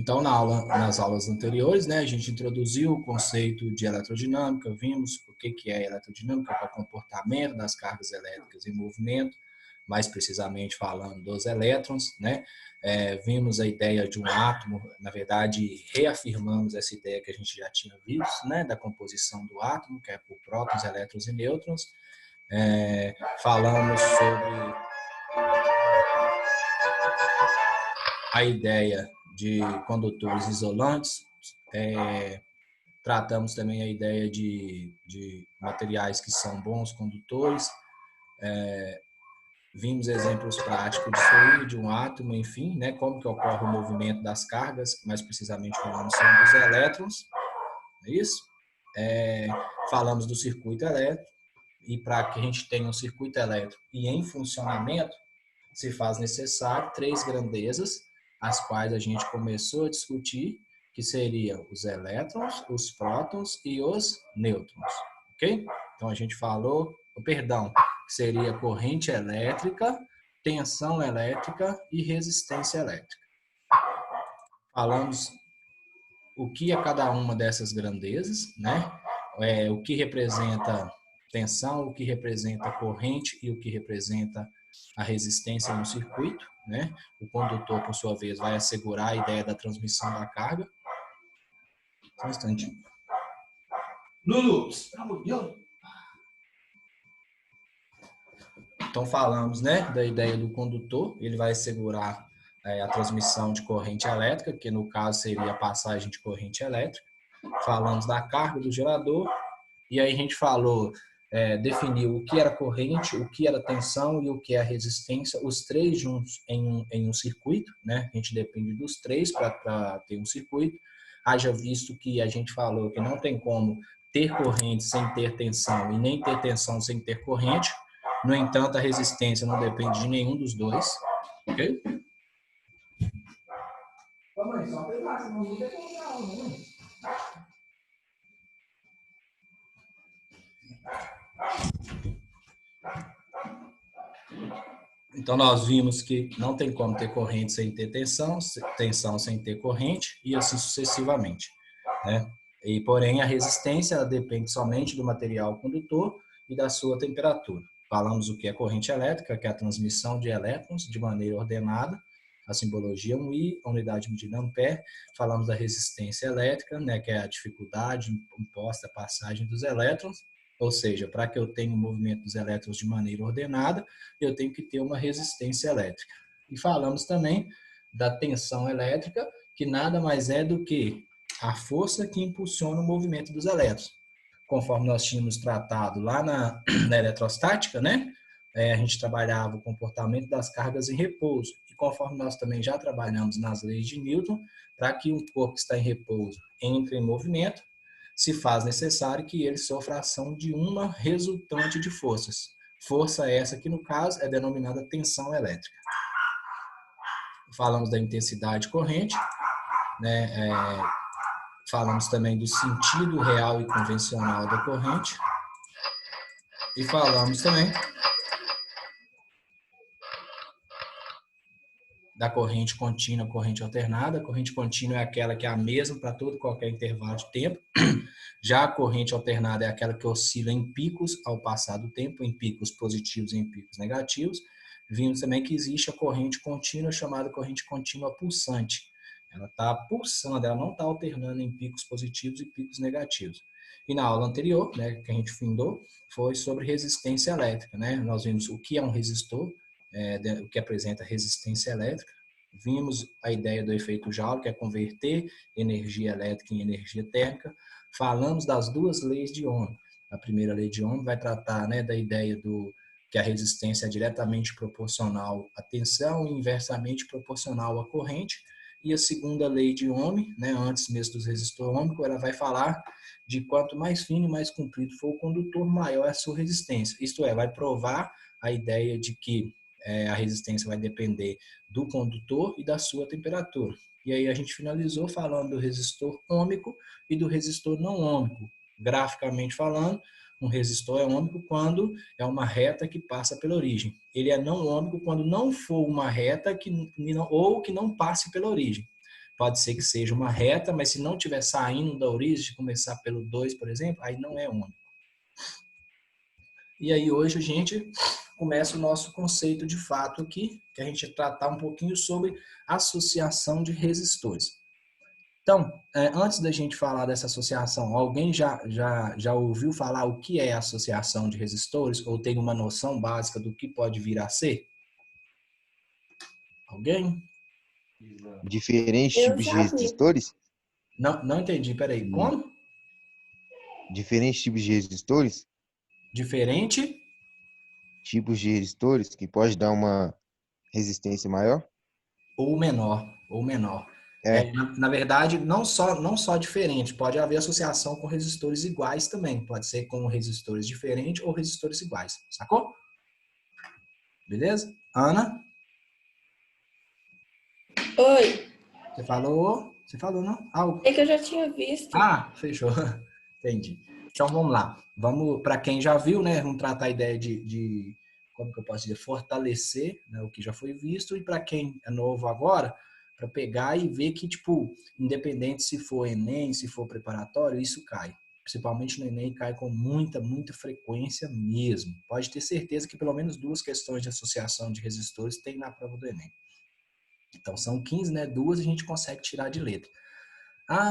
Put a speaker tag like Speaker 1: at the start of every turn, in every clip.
Speaker 1: Então, nas aulas anteriores, né, a gente introduziu o conceito de elerodinâmica, vimos o que é elerodinâmica, que é o comportamento das cargas elétricas em movimento, mais precisamente falando dos elétrons, né? Vimos a ideia de um átomo, na verdade, reafirmamos essa ideia que a gente já tinha visto, né, da composição do átomo, que é por prótons, elétrons e nêutrons. Falamos sobre a ideia de condutores isolantes, tratamos também a ideia de materiais que são bons condutores, vimos exemplos práticos disso aí, de um átomo, enfim, né, como que ocorre o movimento das cargas, mais precisamente falando são dos elétrons, é isso? Falamos do circuito elétrico, e para que a gente tenha um circuito elétrico e em funcionamento, se faz necessário 3 grandezas, as quais a gente começou a discutir, que seriam os elétrons, os prótons e os nêutrons, ok? Então a gente falou, perdão, seria corrente elétrica, tensão elétrica e resistência elétrica. Falamos o que é cada uma dessas grandezas, né? O que representa tensão, o que representa corrente e o que representa a resistência no circuito, né? O condutor, por sua vez, vai assegurar a ideia da transmissão da carga. Só um instante. Lulu, pelo amor de Deus. Então, falamos, né, da ideia do condutor, ele vai assegurar a transmissão de corrente elétrica, que no caso seria a passagem de corrente elétrica. Falamos da carga do gerador, e aí a gente falou, definiu o que era corrente, o que era tensão e o que é a resistência, os três juntos em um circuito, né? A gente depende dos três para ter um circuito. Haja visto que a gente falou que não tem como ter corrente sem ter tensão e nem ter tensão sem ter corrente. No entanto, a resistência não depende de nenhum dos dois, ok? Mãe, só pegar, senão não tem como dar, não. Então, nós vimos que não tem como ter corrente sem ter tensão, tensão sem ter corrente, e assim sucessivamente, né? E, porém, a resistência ela depende somente do material condutor e da sua temperatura. Falamos o que é corrente elétrica, que é a transmissão de elétrons de maneira ordenada, a simbologia 1I, a unidade medida ampere. Falamos da resistência elétrica, né, que é a dificuldade imposta à passagem dos elétrons, ou seja, para que eu tenha o movimento dos elétrons de maneira ordenada, eu tenho que ter uma resistência elétrica. E falamos também da tensão elétrica, que nada mais é do que a força que impulsiona o movimento dos elétrons. Conforme nós tínhamos tratado lá na eletrostática, né? A gente trabalhava o comportamento das cargas em repouso. E conforme nós também já trabalhamos nas leis de Newton, para que um corpo que está em repouso entre em movimento, se faz necessário que ele sofra a ação de uma resultante de forças. Força essa que, no caso, é denominada tensão elétrica. Falamos da intensidade corrente, né? Falamos também do sentido real e convencional da corrente. E falamos também da corrente contínua, corrente alternada. A corrente contínua é aquela que é a mesma para todo e qualquer intervalo de tempo. Já a corrente alternada é aquela que oscila em picos ao passar do tempo, em picos positivos e em picos negativos. Vimos também que existe a corrente contínua, chamada corrente contínua pulsante. Ela está pulsando, ela não está alternando em picos positivos e picos negativos. E na aula anterior, né, que a gente findou, foi sobre resistência elétrica, né? Nós vimos o que é um resistor, o que apresenta resistência elétrica. Vimos a ideia do efeito Joule, que é converter energia elétrica em energia térmica. Falamos das duas leis de Ohm. A primeira lei de Ohm vai tratar, né, da ideia que a resistência é diretamente proporcional à tensão e inversamente proporcional à corrente. E a segunda lei de Ohm, né, antes mesmo dos resistores ohmicos, ela vai falar de quanto mais fino e mais comprido for o condutor, maior é a sua resistência. Isto é, vai provar a ideia de que a resistência vai depender do condutor e da sua temperatura. E aí a gente finalizou falando do resistor ôhmico e do resistor não ôhmico. Graficamente falando, um resistor é ôhmico quando é uma reta que passa pela origem. Ele é não ôhmico quando não for uma reta ou que não passe pela origem. pode ser que seja uma reta, mas se não estiver saindo da origem, de começar pelo 2, por exemplo, aí não é único. E aí hoje a gente começa o nosso conceito de fato aqui, que a gente vai tratar um pouquinho sobre associação de resistores. Então, antes da gente falar dessa associação, alguém já ouviu falar o que é associação de resistores ou tem uma noção básica do que pode vir a ser? Alguém?
Speaker 2: Diferentes
Speaker 3: Eu
Speaker 2: tipos de
Speaker 3: já vi.
Speaker 2: resistores?
Speaker 1: Não entendi, peraí.
Speaker 2: Hum,
Speaker 1: Como?
Speaker 2: Diferentes tipos de resistores?
Speaker 1: Diferente
Speaker 2: Tipos de resistores que pode dar uma resistência maior?
Speaker 1: ou menor? Ou menor.
Speaker 2: É,
Speaker 1: Na verdade, não só diferente, pode haver associação com resistores iguais também. Pode ser com resistores diferentes ou resistores iguais. Sacou? Beleza? Ana,
Speaker 3: Oi,
Speaker 1: você falou? Você falou, não?
Speaker 3: é que eu já tinha visto.
Speaker 1: Fechou. Entendi. Então vamos lá. Vamos, para quem já viu, né? Vamos tratar a ideia de como que eu posso dizer, fortalecer, né, o que já foi visto, e para quem é novo agora, para pegar e ver que, tipo, independente se for Enem, se for preparatório, isso cai. Principalmente no Enem, cai com muita frequência mesmo. Pode ter certeza que pelo menos 2 questões de associação de resistores tem na prova do Enem. Então são 15, né? 2 a gente consegue tirar de letra.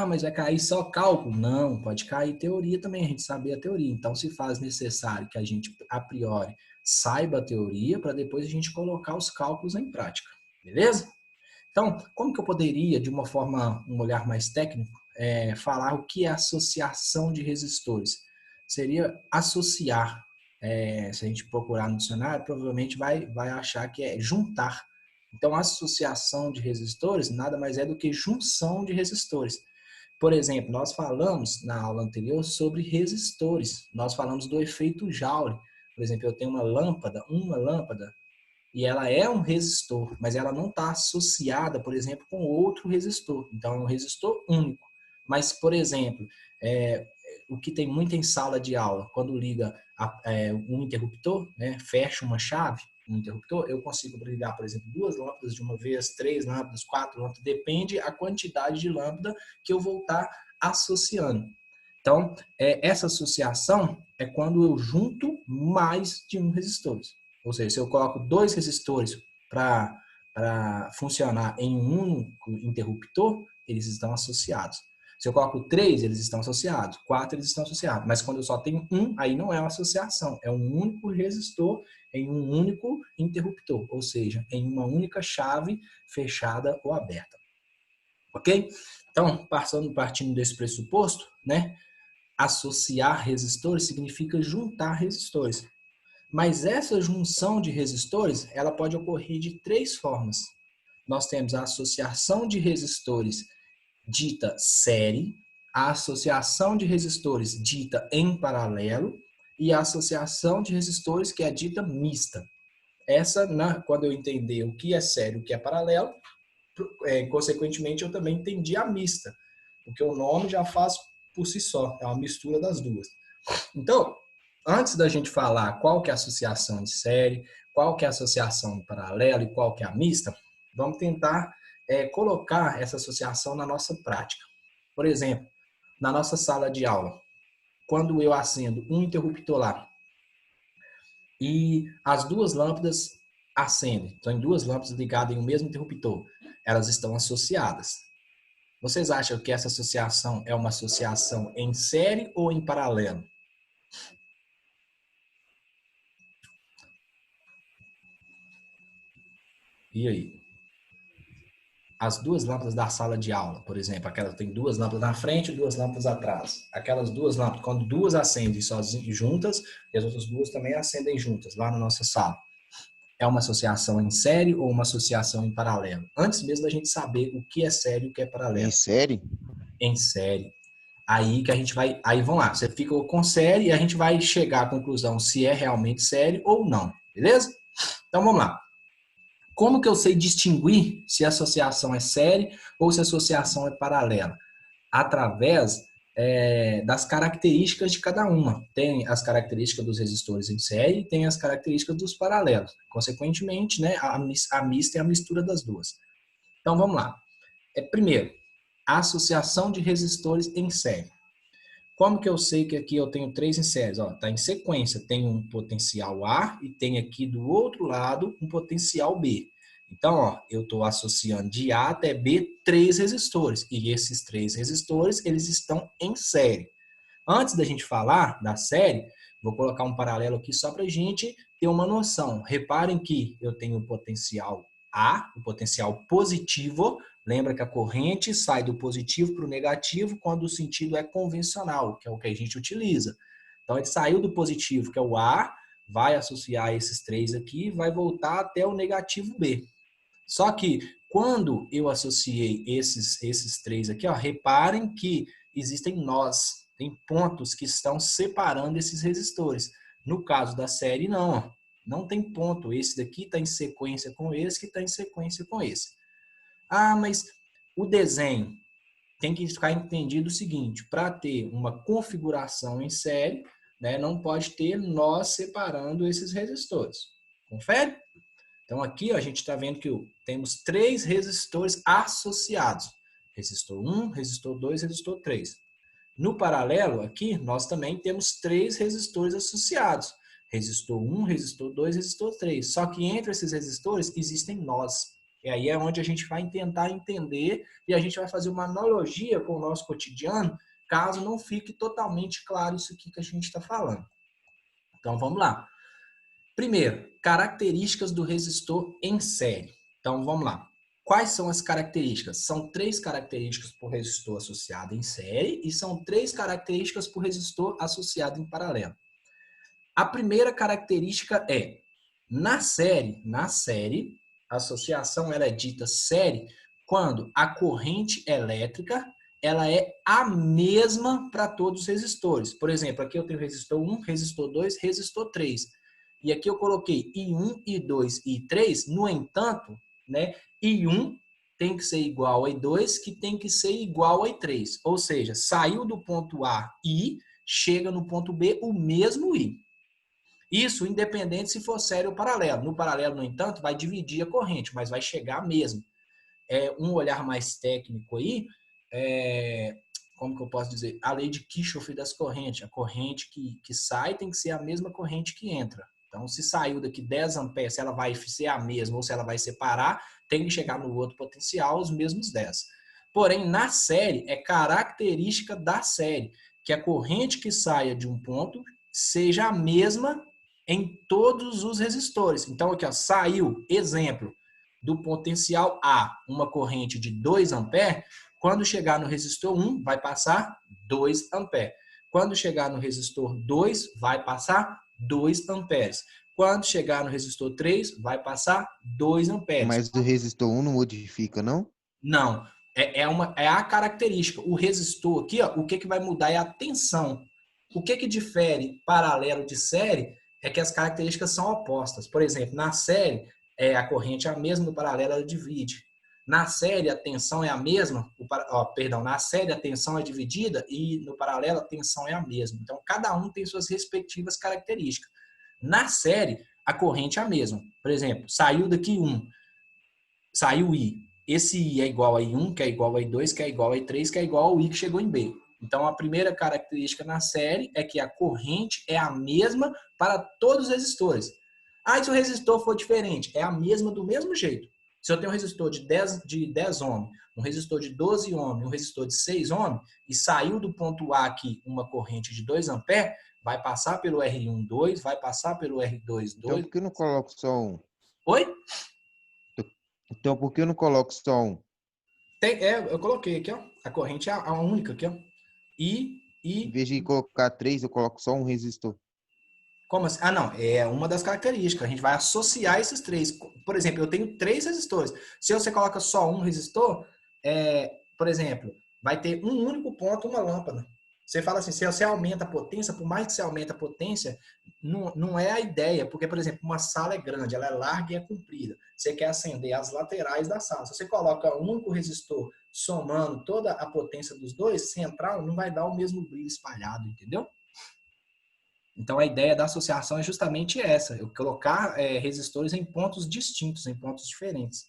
Speaker 1: Mas vai cair só cálculo? Não, pode cair teoria também, a gente saber a teoria. Então, se faz necessário que a gente, a priori, saiba a teoria para depois a gente colocar os cálculos em prática. Beleza? Então, como que eu poderia, de uma forma, um olhar mais técnico, falar o que é associação de resistores? Seria associar. Se a gente procurar no dicionário, provavelmente vai achar que é juntar. Então, associação de resistores nada mais é do que junção de resistores. Por exemplo, nós falamos na aula anterior sobre resistores. Nós falamos do efeito Joule. Por exemplo, eu tenho uma lâmpada, e ela é um resistor, mas ela não está associada, por exemplo, com outro resistor. Então, é um resistor único. Mas, por exemplo, o que tem muito em sala de aula, quando liga um interruptor, né, fecha uma chave, um interruptor, eu consigo ligar, por exemplo, 2 lâmpadas de uma vez, 3 lâmpadas, 4 lâmpadas, depende a quantidade de lâmpada que eu vou estar associando. Então, essa associação é quando eu junto mais de um resistor. Ou seja, se eu coloco 2 resistores para funcionar em um único interruptor, eles estão associados. Se eu coloco 3, eles estão associados. 4, eles estão associados. Mas quando eu só tenho um, aí não é uma associação. É um único resistor em um único interruptor. Ou seja, em uma única chave fechada ou aberta. Ok? Então, partindo desse pressuposto, né? Associar resistores significa juntar resistores. Mas essa junção de resistores, ela pode ocorrer de 3 formas. Nós temos a associação de resistores dita série, a associação de resistores dita em paralelo e a associação de resistores que é dita mista. Essa, quando eu entender o que é série e o que é paralelo, consequentemente eu também entendi a mista, porque o nome já faz por si só, é uma mistura das duas. Então, antes da gente falar qual que é a associação de série, qual que é a associação paralela e qual que é a mista, vamos tentar colocar essa associação na nossa prática. Por exemplo, na nossa sala de aula, quando eu acendo um interruptor lá e as 2 lâmpadas acendem, então em 2 lâmpadas ligadas em um mesmo interruptor, elas estão associadas. Vocês acham que essa associação é uma associação em série ou em paralelo? E aí? As 2 lâmpadas da sala de aula, por exemplo, aquela tem 2 lâmpadas na frente e 2 lâmpadas atrás. Aquelas 2 lâmpadas, quando 2 acendem sozinhas juntas, e as outras 2 também acendem juntas lá na nossa sala. É uma associação em série ou uma associação em paralelo? Antes mesmo da gente saber o que é série e o que é
Speaker 2: em
Speaker 1: paralelo.
Speaker 2: série?
Speaker 1: Em série. Aí que a gente vai. Aí vamos lá, você fica com série e a gente vai chegar à conclusão se é realmente série ou não. Beleza? Então vamos lá. Como que eu sei distinguir se a associação é série ou se a associação é paralela? Através das características de cada uma. Tem as características dos resistores em série e tem as características dos paralelos. Consequentemente, né, a mista é a mistura das duas. Então, vamos lá. Primeiro, associação de resistores em série. Como que eu sei que aqui eu tenho 3 em série? Está em sequência, tem um potencial A e tem aqui do outro lado um potencial B. Então, eu estou associando de A até B 3 resistores, e esses 3 resistores, eles estão em série. Antes da gente falar da série, vou colocar um paralelo aqui só para a gente ter uma noção. Reparem que eu tenho o potencial A, o potencial positivo. Lembra que a corrente sai do positivo para o negativo quando o sentido é convencional, que é o que a gente utiliza. Então, ele saiu do positivo, que é o A, vai associar esses 3 aqui e vai voltar até o negativo B. Só que, quando eu associei esses 3 aqui, reparem que existem nós, tem pontos que estão separando esses resistores. No caso da série, não. Não tem ponto. Esse daqui está em sequência com esse, que está em sequência com esse. Ah, mas o desenho tem que ficar entendido o seguinte, para ter uma configuração em série, né, não pode ter nós separando esses resistores. Confere? Então aqui a gente está vendo que temos 3 resistores associados. Resistor 1, resistor 2, resistor 3. No paralelo aqui, nós também temos 3 resistores associados. Resistor 1, resistor 2, resistor 3. Só que entre esses resistores existem nós. E aí é onde a gente vai tentar entender e a gente vai fazer uma analogia com o nosso cotidiano, caso não fique totalmente claro isso aqui que a gente está falando. Então vamos lá. Primeiro, características do resistor em série. Então vamos lá. Quais são as características? São 3 características por resistor associado em série e são 3 características por resistor associado em paralelo. A primeira característica é, na série, a associação ela é dita série quando a corrente elétrica ela é a mesma para todos os resistores. Por exemplo, aqui eu tenho resistor 1, resistor 2, resistor 3. E aqui eu coloquei I1, I2 e I3, no entanto, né, I1 tem que ser igual a I2, que tem que ser igual a I3. Ou seja, saiu do ponto A I, chega no ponto B o mesmo I. Isso independente se for série ou paralelo. No paralelo, no entanto, vai dividir a corrente, mas vai chegar mesmo. Um olhar mais técnico aí, como que eu posso dizer? A lei de Kirchhoff das correntes. A corrente que sai tem que ser a mesma corrente que entra. Então, se saiu daqui 10 amperes, se ela vai ser a mesma ou se ela vai separar, tem que chegar no outro potencial os mesmos 10. Porém, na série, é característica da série que a corrente que saia de um ponto seja a mesma em todos os resistores. Então, aqui, saiu, exemplo, do potencial A, uma corrente de 2 amperes, quando chegar no resistor 1, vai passar 2 amperes. Quando chegar no resistor 2, vai passar 2 amperes. Quando chegar no resistor 3, vai passar 2 amperes.
Speaker 2: Mas o resistor 1 não modifica, não?
Speaker 1: Não. É a característica. O resistor aqui, o que vai mudar é a tensão. O que difere paralelo de série é que as características são opostas. Por exemplo, na série, a corrente é a mesma, no paralelo ela divide. Na série, a tensão é a mesma, na série a tensão é dividida e no paralelo a tensão é a mesma. Então, cada um tem suas respectivas características. Na série, a corrente é a mesma. Por exemplo, saiu daqui 1, saiu I. Esse I é igual a I1, que é igual a I2, que é igual a I3, que é igual ao I que chegou em B. Então, a primeira característica na série é que a corrente é a mesma para todos os resistores. Ah, e se o resistor for diferente? É a mesma do mesmo jeito. Se eu tenho um resistor de 10 ohms, um resistor de 12 ohms, um resistor de 6 ohms, e saiu do ponto A aqui uma corrente de 2 amperes, vai passar pelo R1,2, vai passar pelo R2,2.
Speaker 2: Então, por que eu não coloco só um?
Speaker 1: Oi?
Speaker 2: Então, por que eu não coloco só um?
Speaker 1: Eu coloquei aqui, ó. A corrente é a única aqui, ó.
Speaker 2: Em vez de colocar 3, eu coloco só um resistor.
Speaker 1: Como assim? Ah, não. É uma das características. A gente vai associar esses 3. Por exemplo, eu tenho 3 resistores. Se você coloca só um resistor, por exemplo, vai ter um único ponto, uma lâmpada. Você fala assim, se você aumenta a potência, por mais que você aumente a potência, não é a ideia. Porque, por exemplo, uma sala é grande, ela é larga e é comprida. Você quer acender as laterais da sala. Se você coloca um único resistor somando toda a potência dos dois, central, não vai dar o mesmo brilho espalhado, entendeu? Então, a ideia da associação é justamente essa, eu colocar resistores em pontos distintos, em pontos diferentes.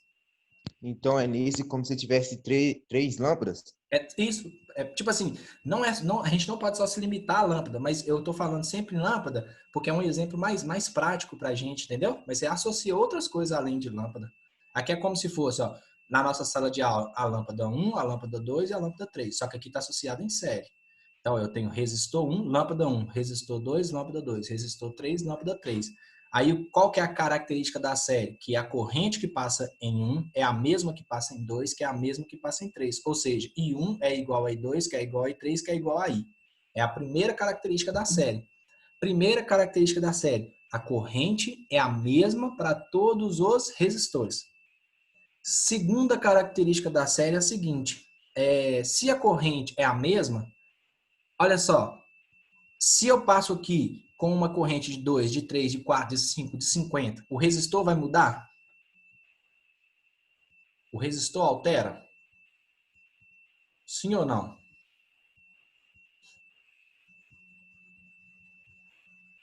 Speaker 2: Então é nesse como se tivesse três lâmpadas?
Speaker 1: É isso, é tipo assim, a gente não pode só se limitar à lâmpada, mas eu estou falando sempre em lâmpada porque é um exemplo mais prático para a gente, entendeu? Mas você associa outras coisas além de lâmpada. Aqui é como se fosse, ó, na nossa sala de aula, a lâmpada 1, a lâmpada 2 e a lâmpada 3, só que aqui está associado em série. Então, eu tenho resistor 1, lâmpada 1, resistor 2, lâmpada 2, resistor 3, lâmpada 3. Aí, qual que é a característica da série? Que a corrente que passa em 1 é a mesma que passa em 2, que é a mesma que passa em 3. Ou seja, I1 é igual a I2, que é igual a I3, que é igual a I. É a primeira característica da série. Primeira característica da série, a corrente é a mesma para todos os resistores. Segunda característica da série é a seguinte, se a corrente é a mesma, olha só, se eu passo aqui com uma corrente de 2, de 3, de 4, de 5, de 50, o resistor vai mudar? O resistor altera? Sim ou não?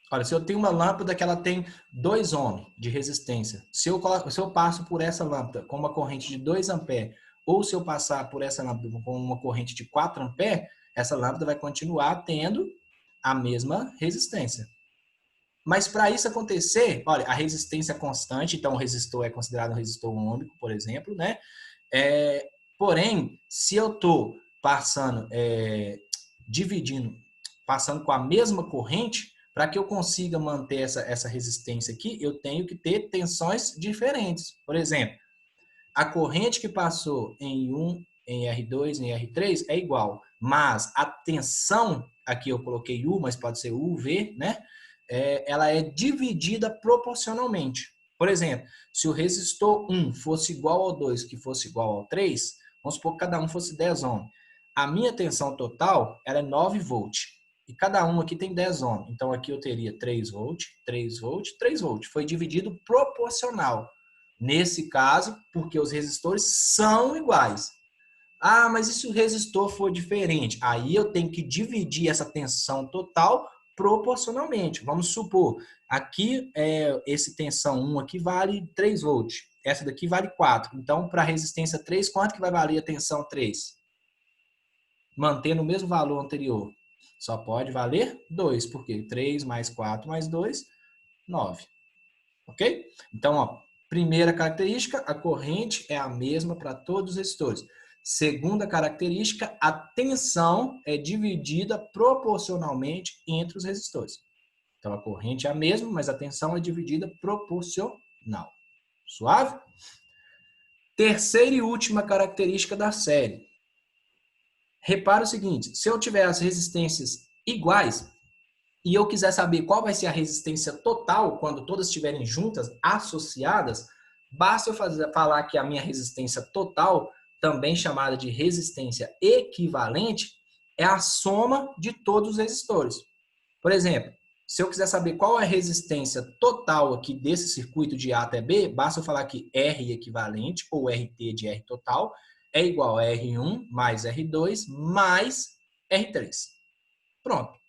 Speaker 1: Olha, se eu tenho uma lâmpada que ela tem 2 ohms de resistência, se eu passo por essa lâmpada com uma corrente de 2 amperes, ou se eu passar por essa lâmpada com uma corrente de 4 amperes, essa lâmpada vai continuar tendo a mesma resistência. Mas para isso acontecer, olha, a resistência é constante, então o resistor é considerado um resistor ohmico, por exemplo, né? Porém, se eu estou passando com a mesma corrente, para que eu consiga manter essa resistência aqui, eu tenho que ter tensões diferentes. Por exemplo, a corrente que passou em 1, em R2, em R3 é igual, mas a tensão, aqui eu coloquei U, mas pode ser UV, né? Ela é dividida proporcionalmente. Por exemplo, se o resistor 1 fosse igual ao 2, que fosse igual ao 3, vamos supor que cada um fosse 10 ohms. A minha tensão total ela é 9 volts. E cada um aqui tem 10 ohms. Então aqui eu teria 3 volts, 3 volts, 3 volts. Foi dividido proporcional. Nesse caso, porque os resistores são iguais. Ah, mas e se o resistor for diferente? Aí eu tenho que dividir essa tensão total proporcionalmente. Vamos supor, aqui esse tensão 1 aqui vale 3 volts. Essa daqui vale 4. Então, para a resistência 3, quanto que vai valer a tensão 3? Mantendo o mesmo valor anterior. Só pode valer 2, porque 3 mais 4 mais 2, 9. Ok? Então, ó, primeira característica, a corrente é a mesma para todos os resistores. Segunda característica, a tensão é dividida proporcionalmente entre os resistores. Então, a corrente é a mesma, mas a tensão é dividida proporcional. Suave? Terceira e última característica da série. Repara o seguinte, se eu tiver as resistências iguais, e eu quiser saber qual vai ser a resistência total quando todas estiverem juntas, associadas, basta eu falar que a minha resistência total, também chamada de resistência equivalente, é a soma de todos os resistores. Por exemplo, se eu quiser saber qual é a resistência total aqui desse circuito de A até B, basta eu falar que R equivalente, ou RT de R total, é igual a R1 mais R2 mais R3. Pronto.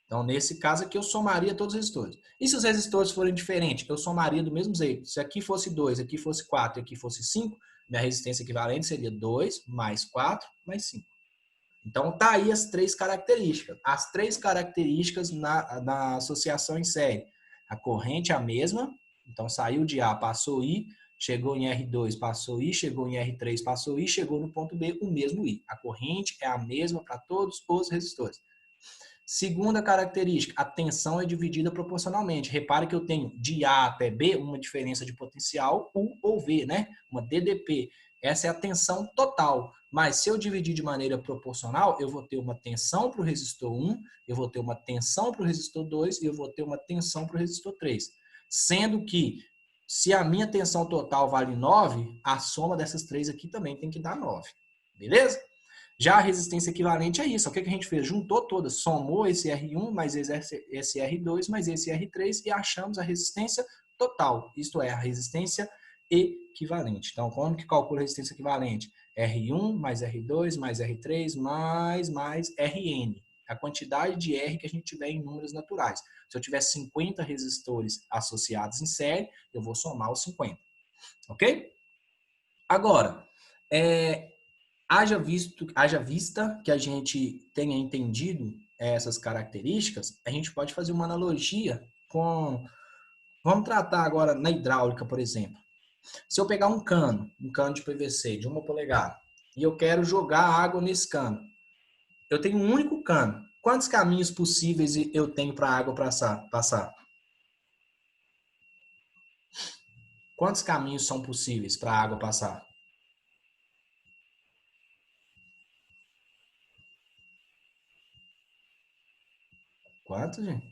Speaker 1: Então, nesse caso aqui, eu somaria todos os resistores. E se os resistores forem diferentes? Eu somaria do mesmo jeito. Se aqui fosse 2, aqui fosse 4 e aqui fosse 5, minha resistência equivalente seria 2 mais 4 mais 5. Então, tá aí as três características. As três características na associação em série. A corrente é a mesma, então saiu de A, passou I, chegou em R2, passou I, chegou em R3, passou I, chegou no ponto B, o mesmo I. A corrente é a mesma para todos os resistores. Segunda característica, a tensão é dividida proporcionalmente. Repare que eu tenho de A até B uma diferença de potencial U ou V, né? Uma DDP. Essa é a tensão total. Mas se eu dividir de maneira proporcional, eu vou ter uma tensão para o resistor 1, eu vou ter uma tensão para o resistor 2 e eu vou ter uma tensão para o resistor 3. Sendo que, se a minha tensão total vale 9, a soma dessas três aqui também tem que dar 9. Beleza? Já a resistência equivalente é isso. O que a gente fez? Juntou todas, somou esse R1 mais esse R2 mais esse R3 e achamos a resistência total. Isto é, a resistência equivalente. Então, como que calcula a resistência equivalente? R1 mais R2 mais R3 mais Rn. A quantidade de R que a gente tiver em números naturais. Se eu tiver 50 resistores associados em série, eu vou somar os 50. Ok? Agora, haja vista que a gente tenha entendido essas características, a gente pode fazer uma analogia com... Vamos tratar agora na hidráulica, por exemplo. Se eu pegar um cano de PVC de 1 polegada, e eu quero jogar água nesse cano, eu tenho um único cano. Quantos caminhos possíveis eu tenho para a água passar? Quantos caminhos são possíveis para a água passar? Quantos, gente?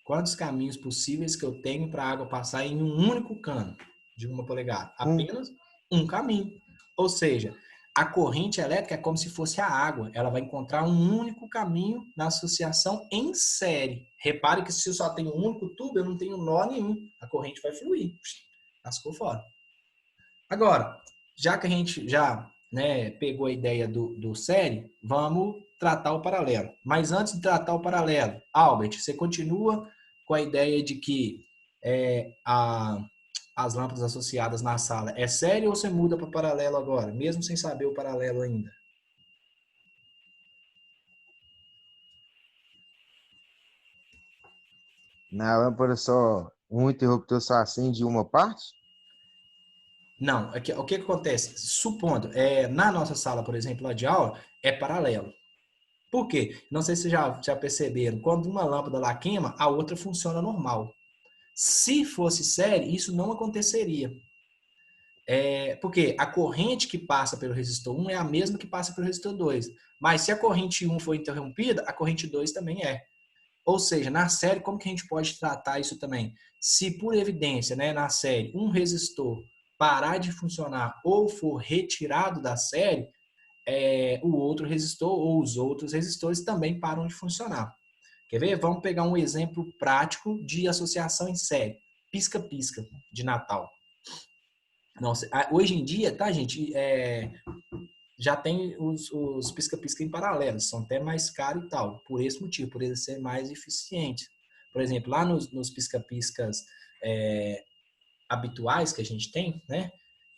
Speaker 1: Quantos caminhos possíveis que eu tenho para a água passar em um único cano de 1 polegada? Apenas um caminho. Ou seja, a corrente elétrica é como se fosse a água. Ela vai encontrar um único caminho na associação em série. Repare que se eu só tenho um único tubo, eu não tenho nó nenhum. A corrente vai fluir. Lascou fora. Agora, já que a gente já pegou a ideia do série, vamos tratar o paralelo. Mas antes de tratar o paralelo, Albert, você continua com a ideia de que as lâmpadas associadas na sala é série ou você muda para paralelo agora, mesmo sem saber o paralelo ainda?
Speaker 2: Na lâmpada só um interruptor só acende uma parte?
Speaker 1: Não, o que acontece? Supondo, na nossa sala, por exemplo, lá de aula, é paralelo. Por quê? Não sei se vocês já perceberam, quando uma lâmpada lá queima, a outra funciona normal. Se fosse série, isso não aconteceria. Porque a corrente que passa pelo resistor 1 é a mesma que passa pelo resistor 2. Mas se a corrente 1 for interrompida, a corrente 2 também é. Ou seja, na série, como que a gente pode tratar isso também? Se por evidência, na série, um resistor parar de funcionar ou for retirado da série, o outro resistor ou os outros resistores também param de funcionar. Quer ver? Vamos pegar um exemplo prático de associação em série. Pisca-pisca de Natal. Nossa, hoje em dia, tá, gente? Já tem os pisca-pisca em paralelo, são até mais caros e tal, por esse motivo, por eles serem mais eficientes. Por exemplo, lá nos pisca-piscas habituais que a gente tem,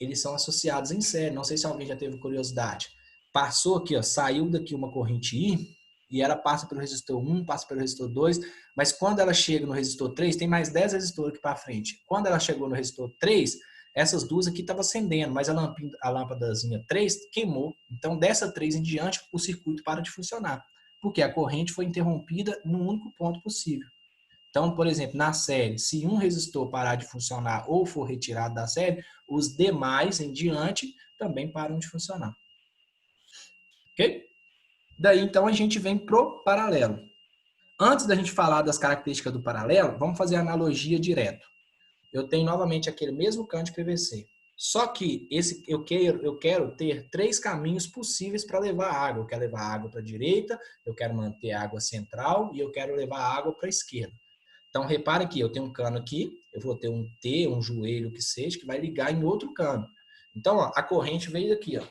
Speaker 1: eles são associados em série. Não sei se alguém já teve curiosidade. Passou aqui, ó, saiu daqui uma corrente I, e ela passa pelo resistor 1, passa pelo resistor 2, mas quando ela chega no resistor 3, tem mais 10 resistores aqui para frente. Quando ela chegou no resistor 3, essas duas aqui estavam acendendo, mas a lâmpadazinha 3 queimou. Então, dessa 3 em diante, o circuito para de funcionar, porque a corrente foi interrompida num único ponto possível. Então, por exemplo, na série, se um resistor parar de funcionar ou for retirado da série, os demais em diante também param de funcionar. Ok? Daí, então, a gente vem pro paralelo. Antes da gente falar das características do paralelo, vamos fazer a analogia direto. Eu tenho novamente aquele mesmo cano de PVC. Só que eu quero ter 3 caminhos possíveis para levar água. Eu quero levar água para a direita, eu quero manter a água central e eu quero levar água para a esquerda. Então, repara aqui, eu tenho um cano aqui, eu vou ter um T, um joelho, o que seja, que vai ligar em outro cano. Então, ó, a corrente veio daqui, ó.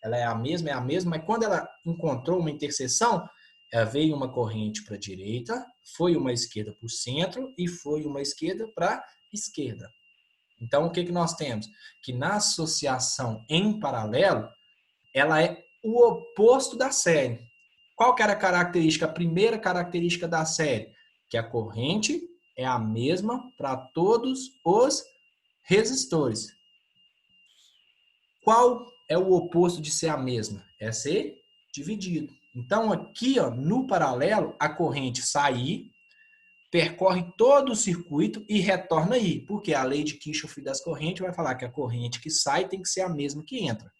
Speaker 1: Ela é a mesma, mas quando ela encontrou uma interseção, ela veio uma corrente para a direita, foi uma esquerda para o centro e foi uma esquerda para a esquerda. Então, o que nós temos? Que na associação em paralelo, ela é o oposto da série. Qual que era a primeira característica da série? Que a corrente é a mesma para todos os resistores. Qual é o oposto de ser a mesma? É ser dividido. Então, aqui, ó, no paralelo, a corrente sai I, percorre todo o circuito e retorna I, porque a lei de Kirchhoff das correntes vai falar que a corrente que sai tem que ser a mesma que entra.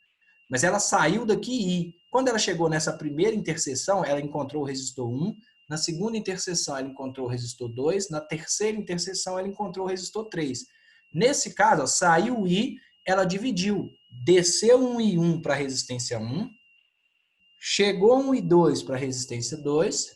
Speaker 1: Mas ela saiu daqui I. Quando ela chegou nessa primeira interseção, ela encontrou o resistor 1, na segunda interseção ela encontrou o resistor 2, na terceira interseção ela encontrou o resistor 3. Nesse caso, ó, saiu I, ela dividiu, desceu um I1 para a resistência 1, chegou um I2 para a resistência 2,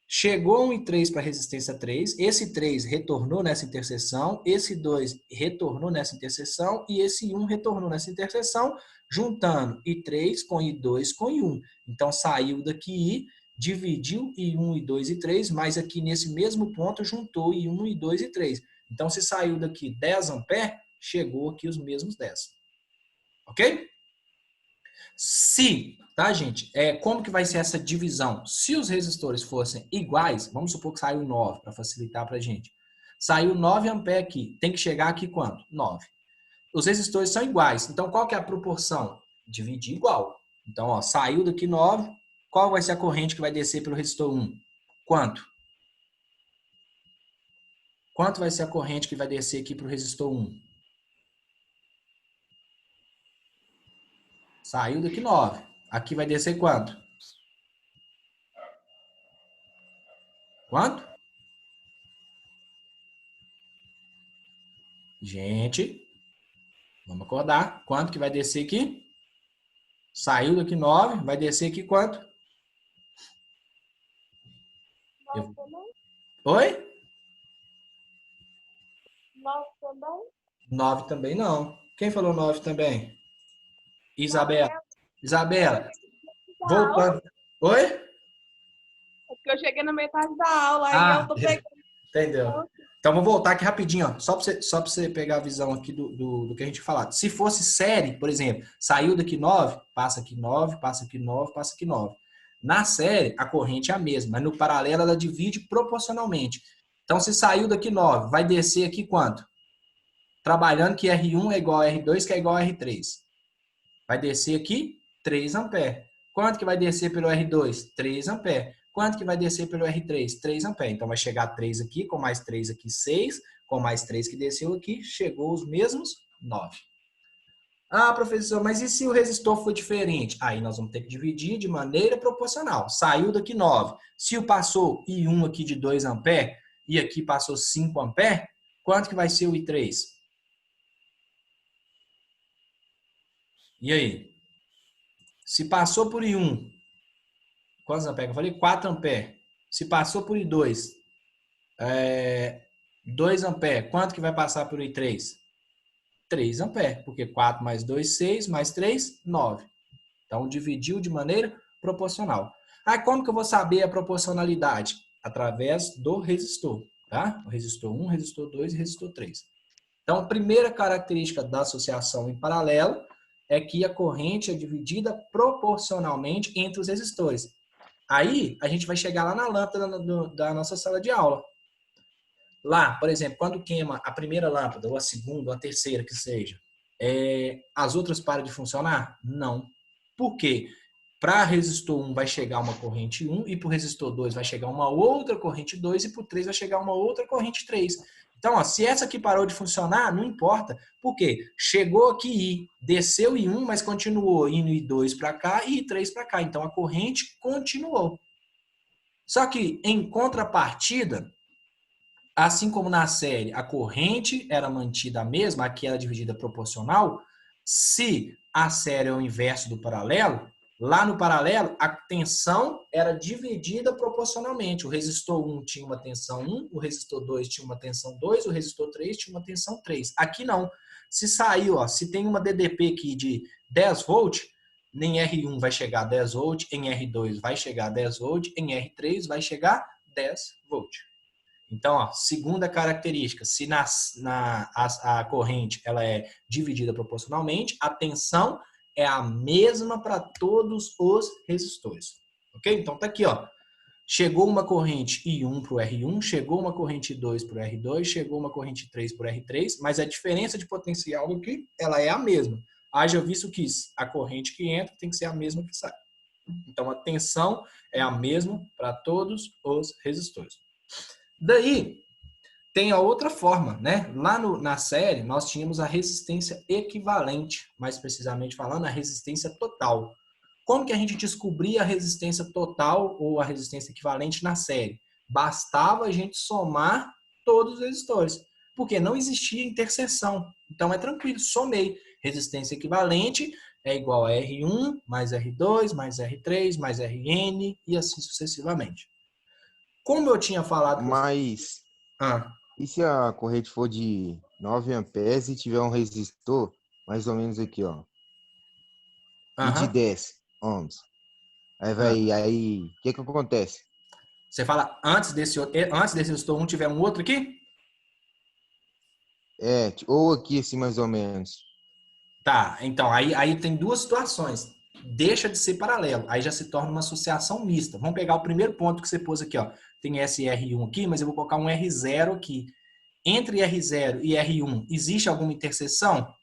Speaker 1: chegou um I3 para a resistência 3, esse 3 retornou nessa interseção, esse 2 retornou nessa interseção e esse I1 retornou nessa interseção, juntando I3 com I2 com I1. Então, saiu daqui I, dividiu I1, I2 e I3, mas aqui nesse mesmo ponto juntou I1, I2 e I3. Então, se saiu daqui 10 amperes, chegou aqui os mesmos 10. Ok? Se, tá, gente? Como que vai ser essa divisão? Se os resistores fossem iguais, vamos supor que saiu 9, para facilitar para a gente. Saiu 9 amperes aqui. Tem que chegar aqui quanto? 9. Os resistores são iguais. Então, qual que é a proporção? Dividir igual. Então, ó, saiu daqui 9. Qual vai ser a corrente que vai descer pelo resistor 1? Quanto? Quanto vai ser a corrente que vai descer aqui para o resistor 1? Saiu daqui 9. Aqui vai descer quanto? Quanto? Gente, vamos acordar. Quanto que vai descer aqui? Saiu daqui 9. Vai descer aqui quanto?
Speaker 4: 9 também?
Speaker 1: Oi?
Speaker 4: 9 também?
Speaker 1: 9 também não. Quem falou 9 também? Isabela. Isabela, voltando. Oi?
Speaker 4: É porque eu cheguei na metade da aula, aí
Speaker 1: Ah,
Speaker 4: eu tô pegando.
Speaker 1: entendeu. Então, vou voltar aqui rapidinho, ó, só para você pegar a visão aqui do que a gente falou. Se fosse série, por exemplo, saiu daqui 9, passa aqui 9, passa aqui 9, passa aqui 9. Na série, a corrente é a mesma, mas no paralelo ela divide proporcionalmente. Então, se saiu daqui 9, vai descer aqui quanto? Trabalhando que R1 é igual a R2, que é igual a R3. Vai descer aqui 3 amperes. Quanto que vai descer pelo R2? 3 amperes. Quanto que vai descer pelo R3? 3 amperes. Então, vai chegar 3 aqui, com mais 3 aqui, 6. Com mais 3 que desceu aqui, chegou os mesmos 9. Ah, professor, mas e se o resistor for diferente? Aí nós vamos ter que dividir de maneira proporcional. Saiu daqui 9. Se o passou I1 aqui de 2 amperes e aqui passou 5 amperes, quanto que vai ser o I3? E aí? Se passou por I1, quantos amperes? Eu falei 4 amperes. Se passou por I2, 2 amperes. Quanto que vai passar por I3? 3 amperes, porque 4 mais 2, 6, mais 3, 9. Então, dividiu de maneira proporcional. Aí, como que eu vou saber a proporcionalidade? Através do resistor, tá? O resistor 1, resistor 2 e resistor 3. Então, a primeira característica da associação em paralelo é que a corrente é dividida proporcionalmente entre os resistores. Aí, a gente vai chegar lá na lâmpada da nossa sala de aula. Lá, por exemplo, quando queima a primeira lâmpada, ou a segunda, ou a terceira, que seja, as outras param de funcionar? Não. Por quê? Para resistor 1 vai chegar uma corrente 1, e para o resistor 2 vai chegar uma outra corrente 2, e para o 3 vai chegar uma outra corrente 3. Então, ó, se essa aqui parou de funcionar, não importa. Por quê? Chegou aqui I, desceu I1, mas continuou indo I2 para cá e I3 para cá. Então, a corrente continuou. Só que, em contrapartida, assim como na série a corrente era mantida a mesma, aqui era dividida proporcional, se a série é o inverso do paralelo, lá no paralelo a tensão era dividida proporcionalmente. O resistor 1 tinha uma tensão 1, o resistor 2 tinha uma tensão 2, o resistor 3 tinha uma tensão 3. Aqui não. Se saiu, ó, se tem uma DDP aqui de 10 volts, em R1 vai chegar a 10 volts, em R2 vai chegar a 10 volts, em R3 vai chegar a 10 volts. Então, ó, segunda característica, se a corrente ela é dividida proporcionalmente, a tensão é a mesma para todos os resistores. Ok? Então, tá aqui, ó. Chegou uma corrente I1 para o R1, chegou uma corrente I2 para o R2, chegou uma corrente 3 para o R3, mas a diferença de potencial aqui, ela é a mesma. Haja visto que a corrente que entra tem que ser a mesma que sai. Então, a tensão é a mesma para todos os resistores. Daí, tem a outra forma, né? Lá na série, nós tínhamos a resistência equivalente, mais precisamente falando, a resistência total. Como que a gente descobria a resistência total ou a resistência equivalente na série? Bastava a gente somar todos os resistores, porque não existia interseção. Então, é tranquilo, somei. Resistência equivalente é igual a R1 mais R2 mais R3 mais Rn e assim sucessivamente. Como eu tinha falado...
Speaker 2: Mas, e se a corrente for de 9 amperes e tiver um resistor, mais ou menos aqui, ó, e de 10 ohms? Aí, o que acontece?
Speaker 1: Você fala antes desse resistor 1 tiver um outro aqui?
Speaker 2: Ou aqui assim, mais ou menos.
Speaker 1: Tá, então, aí tem duas situações. Deixa de ser paralelo, aí já se torna uma associação mista. Vamos pegar o primeiro ponto que você pôs aqui, ó. Tem SR1 aqui, mas eu vou colocar um R0 aqui. Entre R0 e R1, existe alguma interseção?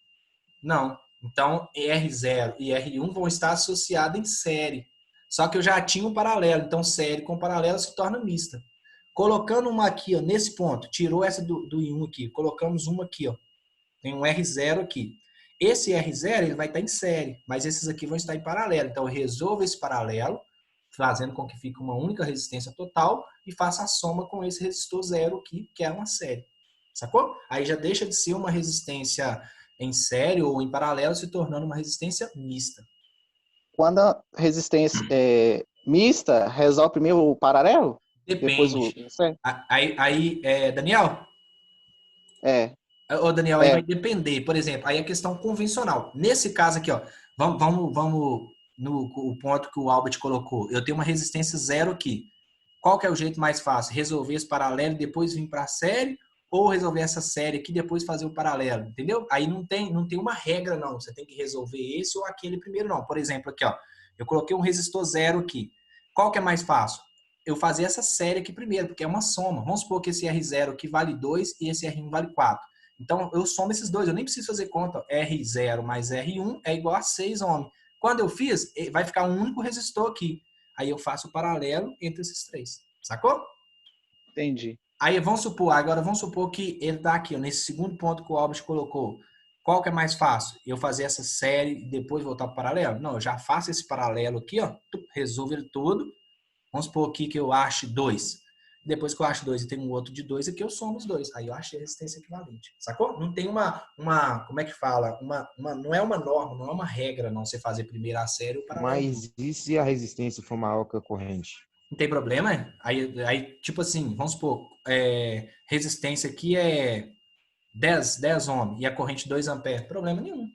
Speaker 1: Não. Então, R0 e R1 vão estar associados em série. Só que eu já tinha um paralelo, então série com paralelo se torna mista. Colocando uma aqui, ó, nesse ponto, tirou essa do I1 aqui, colocamos uma aqui, ó. Tem um R0 aqui. Esse R0 ele vai estar em série, mas esses aqui vão estar em paralelo. Então, eu resolvo esse paralelo, fazendo com que fique uma única resistência total e faça a soma com esse resistor zero aqui, que é uma série. Sacou? Aí já deixa de ser uma resistência em série ou em paralelo, se tornando uma resistência mista.
Speaker 5: Quando a resistência é mista, resolve primeiro o paralelo?
Speaker 1: Depende.
Speaker 5: Depois o...
Speaker 1: Aí Daniel?
Speaker 5: É.
Speaker 1: Ô, Daniel, aí vai depender. Por exemplo, aí a questão convencional. Nesse caso aqui, ó, vamos no o ponto que o Albert colocou. Eu tenho uma resistência zero aqui. Qual que é o jeito mais fácil? Resolver esse paralelo e depois vir para a série? Ou resolver essa série aqui e depois fazer o paralelo? Entendeu? Aí não tem uma regra, não. Você tem que resolver esse ou aquele primeiro, não. Por exemplo, aqui, ó, eu coloquei um resistor zero aqui. Qual que é mais fácil? Eu fazer essa série aqui primeiro, porque é uma soma. Vamos supor que esse R0 aqui vale 2 e esse R1 vale 4. Então, eu somo esses dois. Eu nem preciso fazer conta. R0 mais R1 é igual a 6 ohms. Quando eu fiz, vai ficar um único resistor aqui. Aí eu faço o paralelo entre esses três. Sacou?
Speaker 5: Entendi.
Speaker 1: Aí vamos supor que ele está aqui, ó, nesse segundo ponto que o Albert colocou. Qual que é mais fácil? Eu fazer essa série e depois voltar para o paralelo? Não, eu já faço esse paralelo aqui, ó, resolvo ele todo. Vamos supor aqui que eu ache 2. Depois que eu acho 2 e tem um outro de 2 aqui, eu somo os dois. Aí eu achei a resistência equivalente. Sacou? Não tem como é que fala? Não é uma norma, não é uma regra, não, você fazer primeiro a série ou o paralelo.
Speaker 2: Mas e se a resistência for maior que a corrente?
Speaker 1: Não tem problema? Aí tipo assim, vamos supor, resistência aqui é 10 ohms e a corrente 2 amperes. Problema nenhum.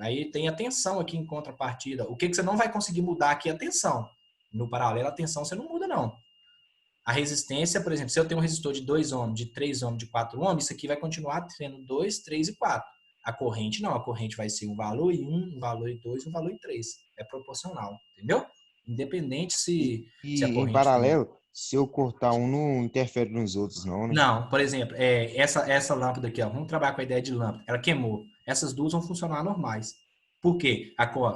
Speaker 1: Aí tem a tensão aqui em contrapartida. O que você não vai conseguir mudar aqui é a tensão. No paralelo, a tensão você não muda, não. A resistência, por exemplo, se eu tenho um resistor de 2 ohms, de 3 ohms, de 4 ohms, isso aqui vai continuar tendo 2, 3 e 4. A corrente não, a corrente vai ser um valor e 1, um valor e 2, um valor e 3. É proporcional, entendeu? Independente se a
Speaker 2: Em
Speaker 1: corrente for...
Speaker 2: paralelo, se eu cortar um, não interfere nos outros, não, né?
Speaker 1: Não, por exemplo, essa lâmpada aqui, ó, vamos trabalhar com a ideia de lâmpada. Ela queimou. Essas duas vão funcionar normais. Por quê?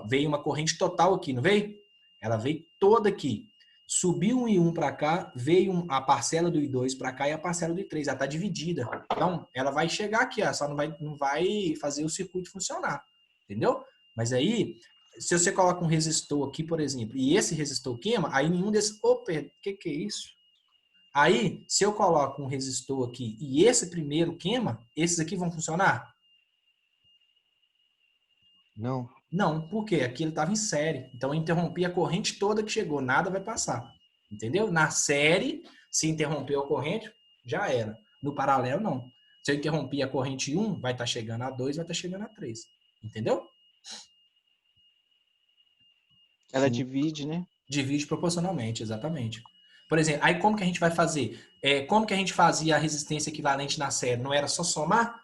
Speaker 1: Veio uma corrente total aqui, não veio? Ela veio toda aqui. Subiu um I1 para cá, veio a parcela do I2 para cá e a parcela do I3. Ela está dividida. Então, ela vai chegar aqui, ó, só não vai fazer o circuito funcionar. Entendeu? Mas aí, se você coloca um resistor aqui, por exemplo, e esse resistor queima, aí nenhum desses... Opa, o que é isso? Aí, se eu coloco um resistor aqui e esse primeiro queima, esses aqui vão funcionar?
Speaker 2: Não.
Speaker 1: Não, por quê? Aqui ele estava em série. Então, eu interrompi a corrente toda que chegou, nada vai passar. Entendeu? Na série, se interrompeu a corrente, já era. No paralelo, não. Se eu interromper a corrente 1, vai estar chegando a 2, vai estar chegando a 3. Entendeu?
Speaker 5: Ela
Speaker 2: Sim.
Speaker 5: divide, né?
Speaker 1: Divide proporcionalmente, exatamente. Por exemplo, aí como que a gente vai fazer? Como que a gente fazia a resistência equivalente na série? Não era só somar?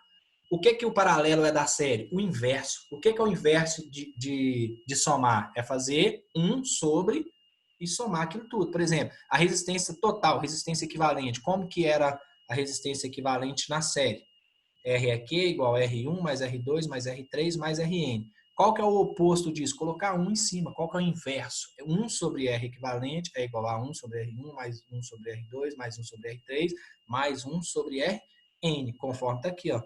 Speaker 1: O que o paralelo é da série? O inverso. O que é o inverso de somar? É fazer 1 sobre e somar aquilo tudo. Por exemplo, a resistência total, resistência equivalente. Como que era a resistência equivalente na série? R é Q igual a R1 mais R2 mais R3 mais Rn. Qual que é o oposto disso? Colocar 1 em cima. Qual que é o inverso? 1 sobre R equivalente é igual a 1 sobre R1 mais 1 sobre R2 mais 1 sobre R3 mais 1 sobre Rn, conforme está aqui, ó.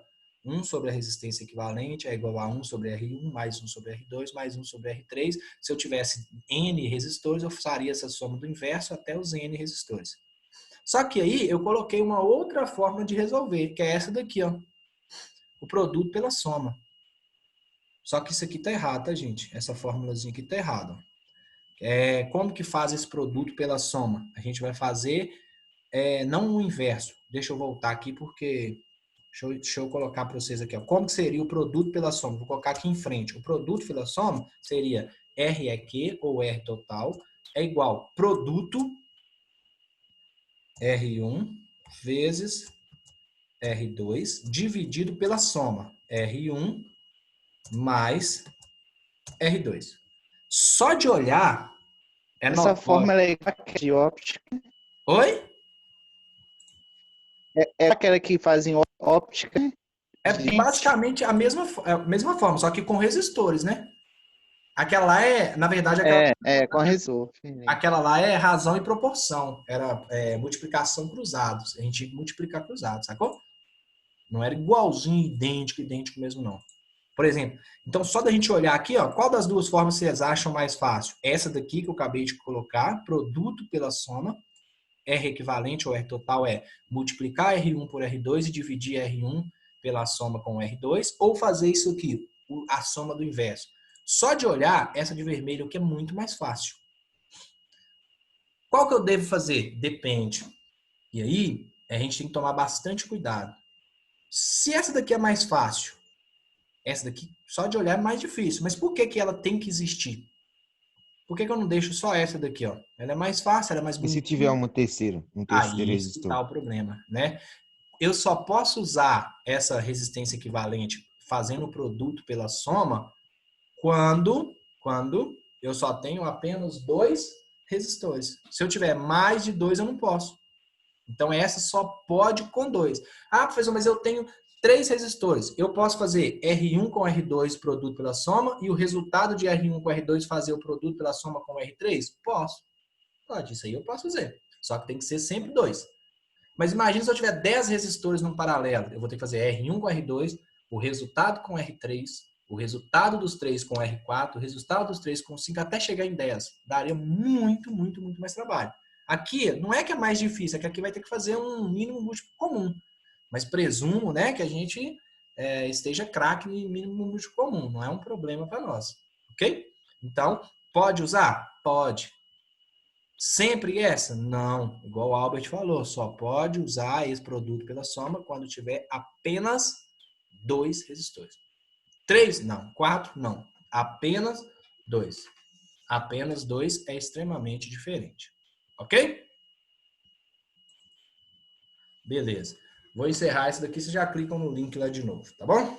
Speaker 1: 1 sobre a resistência equivalente é igual a 1 sobre R1 mais 1 sobre R2 mais 1 sobre R3. Se eu tivesse N resistores, eu faria essa soma do inverso até os N resistores. Só que aí eu coloquei uma outra forma de resolver, que é essa daqui, ó. O produto pela soma. Só que isso aqui está errado, tá, gente? Essa fórmulazinha aqui está errada. Como que faz esse produto pela soma? A gente vai fazer não o inverso. Deixa eu voltar aqui porque... Deixa eu colocar para vocês aqui. Ó. Como que seria o produto pela soma? Vou colocar aqui em frente. O produto pela soma seria R é Q, ou R total, é igual produto R1 vezes R2 dividido pela soma R1 mais R2. Só de olhar é
Speaker 5: Essa
Speaker 1: notório.
Speaker 5: fórmula é de óptica.
Speaker 1: Oi?
Speaker 5: É aquela que fazem óptica.
Speaker 1: É
Speaker 5: Gente.
Speaker 1: basicamente a mesma forma, só que com resistores, né? Aquela lá na verdade,
Speaker 5: Com resor.
Speaker 1: aquela lá é razão e proporção. Era multiplicação cruzados. A gente tinha que multiplicar cruzados, sacou? Não era igualzinho, idêntico mesmo, não. Por exemplo, então só da gente olhar aqui, ó, qual das duas formas vocês acham mais fácil? Essa daqui que eu acabei de colocar, produto pela soma, R equivalente ou R total é multiplicar R1 por R2 e dividir R1 pela soma com R2, ou fazer isso aqui, a soma do inverso. Só de olhar, essa de vermelho aqui é muito mais fácil. Qual que eu devo fazer? Depende. E aí, a gente tem que tomar bastante cuidado. Se essa daqui é mais fácil, essa daqui, só de olhar, é mais difícil. Mas por que ela tem que existir? Por que eu não deixo só essa daqui, ó? Ela é mais fácil, ela é mais
Speaker 2: E
Speaker 1: bonita.
Speaker 2: se tiver um terceiro
Speaker 1: Aí
Speaker 2: resistor?
Speaker 1: está o problema, né? Eu só posso usar essa resistência equivalente fazendo o produto pela soma quando eu só tenho apenas 2 resistores. Se eu tiver mais de 2, eu não posso. Então, essa só pode com 2. Ah, professor, mas eu tenho 3 resistores. Eu posso fazer R1 com R2 produto pela soma e o resultado de R1 com R2 fazer o produto pela soma com R3? Posso. Pode, isso aí eu posso fazer. Só que tem que ser sempre 2. Mas imagina se eu tiver 10 resistores num paralelo. Eu vou ter que fazer R1 com R2, o resultado com R3, o resultado dos 3 com R4, o resultado dos 3 com 5, até chegar em 10. Daria muito mais trabalho. Aqui, não é que é mais difícil, é que aqui vai ter que fazer um mínimo múltiplo comum. Mas presumo, né, que a gente esteja craque em mínimo múltiplo comum. Não é um problema para nós. Ok? Então, pode usar? Pode. Sempre essa? Não. Igual o Albert falou, só pode usar esse produto pela soma quando tiver apenas 2 resistores. 3? Não. 4? Não. Apenas 2. Apenas 2 é extremamente diferente. Ok? Beleza. Vou encerrar isso daqui, vocês já clicam no link lá de novo, tá bom?